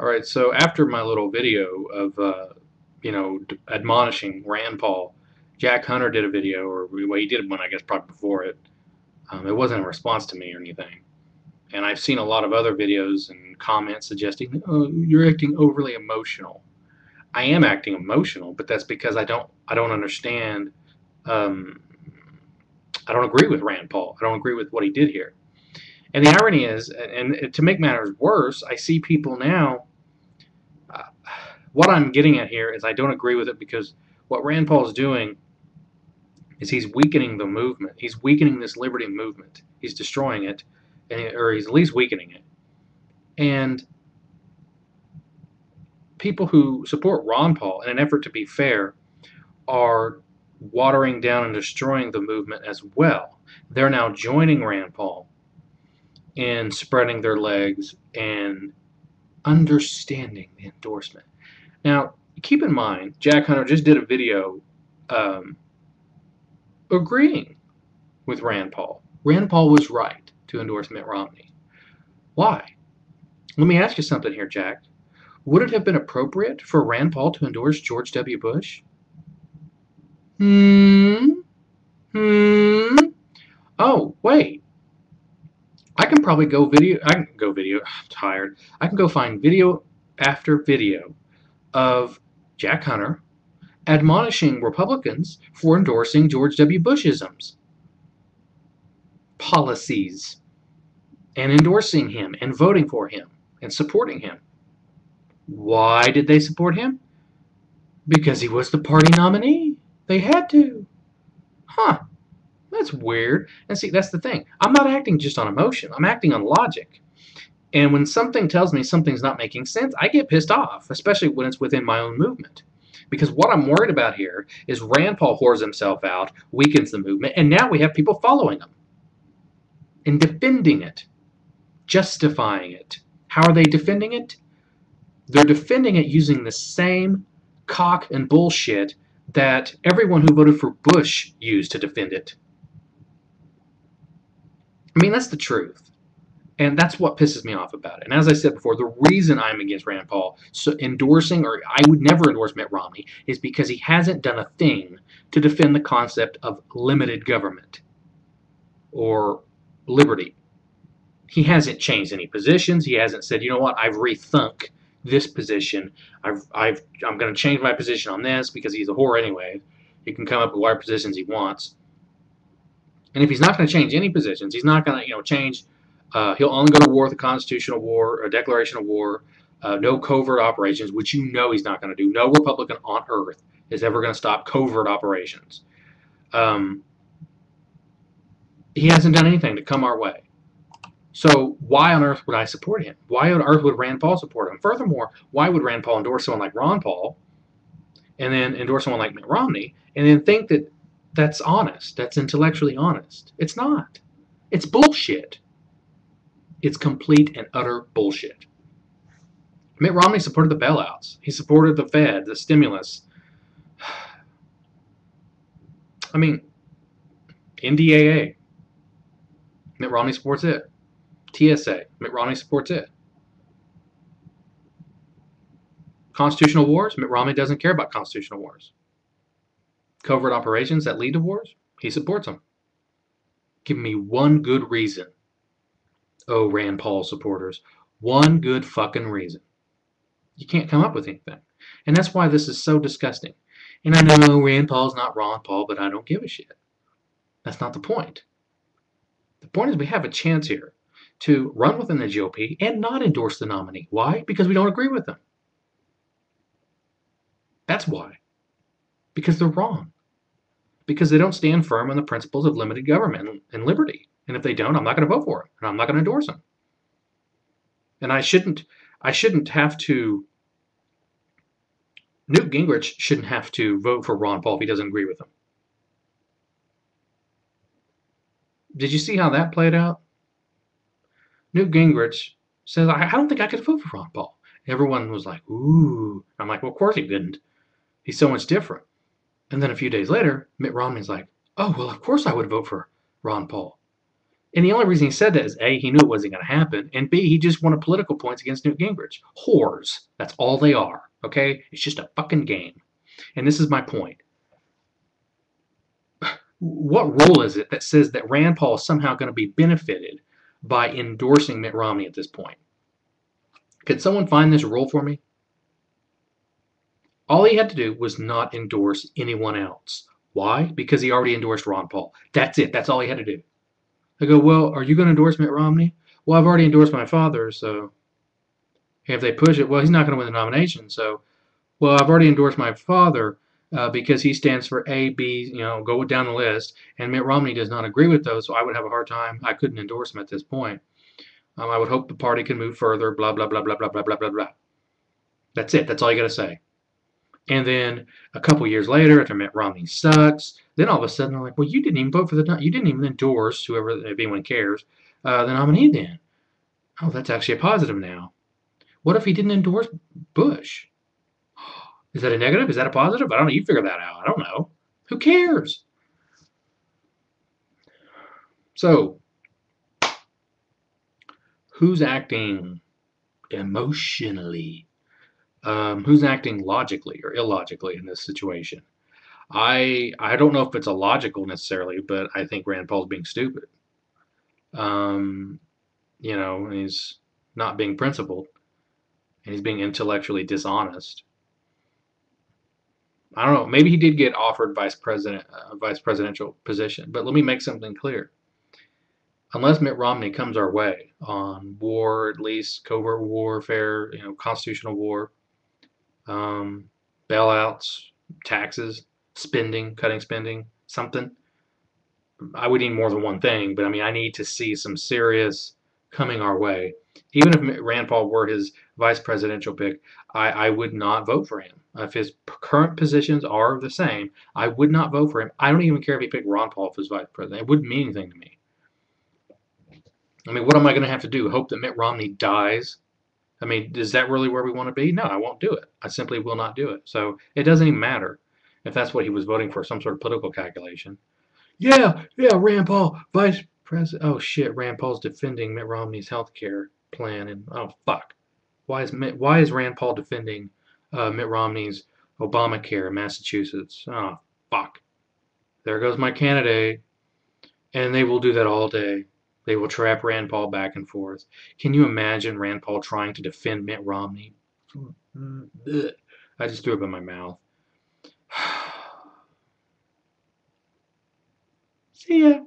All right, so after my little video of, admonishing Rand Paul, Jack Hunter did a video, or well, he did one, I guess, probably before it. It wasn't in response to me or anything. And I've seen a lot of other videos and comments suggesting, oh, you're acting overly emotional. I am acting emotional, but that's because I don't understand. Um, I don't agree with Rand Paul. I don't agree with what he did here. And the irony is, and to make matters worse, I see people now. Uh, what I'm getting at here is I don't agree with it because what Rand Paul is doing is he's weakening the movement. He's weakening this liberty movement. He's destroying it, or he's at least weakening it. And people who support Ron Paul in an effort to be fair are watering down and destroying the movement as well. They're now joining Rand Paul in spreading their legs and understanding the endorsement. Now, keep in mind, Jack Hunter just did a video agreeing with Rand Paul. Rand Paul was right to endorse Mitt Romney. Why? Let me ask you something here, Jack. Would it have been appropriate for Rand Paul to endorse George W. Bush? Hmm? Hmm? Oh, wait. I can go video. I'm tired. I can go find video after video of Jack Hunter admonishing Republicans for endorsing George W. Bush's policies and endorsing him and voting for him and supporting him. Why did they support him? Because he was the party nominee. They had to. Huh. That's weird. And see, that's the thing. I'm not acting just on emotion. I'm acting on logic. And when something tells me something's not making sense, I get pissed off, especially when it's within my own movement. Because what I'm worried about here is Rand Paul whores himself out, weakens the movement, and now we have people following him and defending it, justifying it. How are they defending it? They're defending it using the same cock and bullshit that everyone who voted for Bush used to defend it. I mean, that's the truth. And that's what pisses me off about it. And as I said before, the reason I'm against Rand Paul endorsing, or I would never endorse Mitt Romney, is because he hasn't done a thing to defend the concept of limited government or liberty. He hasn't changed any positions. He hasn't said, you know what, I've rethunk this position. I'm going to change my position on this because he's a whore anyway. He can come up with whatever positions he wants. And if he's not going to change any positions, he's not going to, change. He'll only go to war with a constitutional war, a declaration of war, no covert operations, which he's not going to do. No Republican on earth is ever going to stop covert operations. He hasn't done anything to come our way. So why on earth would I support him? Why on earth would Rand Paul support him? Furthermore, why would Rand Paul endorse someone like Ron Paul and then endorse someone like Mitt Romney and then think that that's honest, that's intellectually honest? It's not. It's bullshit. It's complete and utter bullshit. Mitt Romney supported the bailouts. He supported the Fed, the stimulus. I mean, NDAA. Mitt Romney supports it. TSA. Mitt Romney supports it. Constitutional wars. Mitt Romney doesn't care about constitutional wars. Covert operations that lead to wars. He supports them. Give me one good reason. Oh, Rand Paul supporters. One good fucking reason. You can't come up with anything. And that's why this is so disgusting. And I know Rand Paul's not Ron Paul, but I don't give a shit. That's not the point. The point is we have a chance here to run within the GOP and not endorse the nominee. Why? Because we don't agree with them. That's why. Because they're wrong. Because they don't stand firm on the principles of limited government and liberty. And if they don't, I'm not going to vote for them. And I'm not going to endorse them. And I shouldn't have to, Newt Gingrich shouldn't have to vote for Ron Paul if he doesn't agree with him. Did you see how that played out? Newt Gingrich says, I don't think I could vote for Ron Paul. Everyone was like, ooh. I'm like, well, of course he didn't. He's so much different. And then a few days later, Mitt Romney's like, oh, well, of course I would vote for Ron Paul. And the only reason he said that is A, he knew it wasn't going to happen, and B, he just wanted political points against Newt Gingrich. Whores. That's all they are. Okay? It's just a fucking game. And this is my point. What role is it that says that Rand Paul is somehow going to be benefited by endorsing Mitt Romney at this point? Could someone find this rule for me? All he had to do was not endorse anyone else. Why? Because he already endorsed Ron Paul. That's it. That's all he had to do. I go, well, are you going to endorse Mitt Romney? Well, I've already endorsed my father, so if they push it, well, he's not going to win the nomination. So, well, I've already endorsed my father because he stands for A, B, go down the list, and Mitt Romney does not agree with those, so I would have a hard time. I couldn't endorse him at this point. I would hope the party can move further, blah, blah, blah, blah, blah, blah, blah, blah, blah. That's it. That's all you got to say. And then a couple years later, after Mitt Romney sucks, then all of a sudden they're like, well, you didn't even vote for you didn't even endorse whoever, if anyone cares, the nominee then. Oh, that's actually a positive now. What if he didn't endorse Bush? Is that a negative? Is that a positive? I don't know. You figure that out. I don't know. Who cares? So, who's acting emotionally? Who's acting logically or illogically in this situation? I don't know if it's illogical necessarily, but I think Rand Paul's being stupid. Um, he's not being principled, and he's being intellectually dishonest. I don't know. Maybe he did get offered vice presidential position, but let me make something clear. Unless Mitt Romney comes our way on war, at least covert warfare, constitutional war, bailouts, taxes, spending, cutting spending, something. I would need more than one thing, but I mean, I need to see some serious coming our way. Even if Rand Paul were his vice presidential pick, I would not vote for him. If his current positions are the same, I would not vote for him. I don't even care if he picked Ron Paul as vice president. It wouldn't mean anything to me. I mean, what am I going to have to do? Hope that Mitt Romney dies? I mean, is that really where we want to be? No, I won't do it. I simply will not do it. So it doesn't even matter if that's what he was voting for, some sort of political calculation. Yeah, Rand Paul, vice president. Oh shit, Rand Paul's defending Mitt Romney's health care plan, and oh fuck, why is Rand Paul defending Mitt Romney's Obamacare in Massachusetts? Oh fuck, there goes my candidate, and they will do that all day. They will trap Rand Paul back and forth. Can you imagine Rand Paul trying to defend Mitt Romney? I just threw up in my mouth. See ya.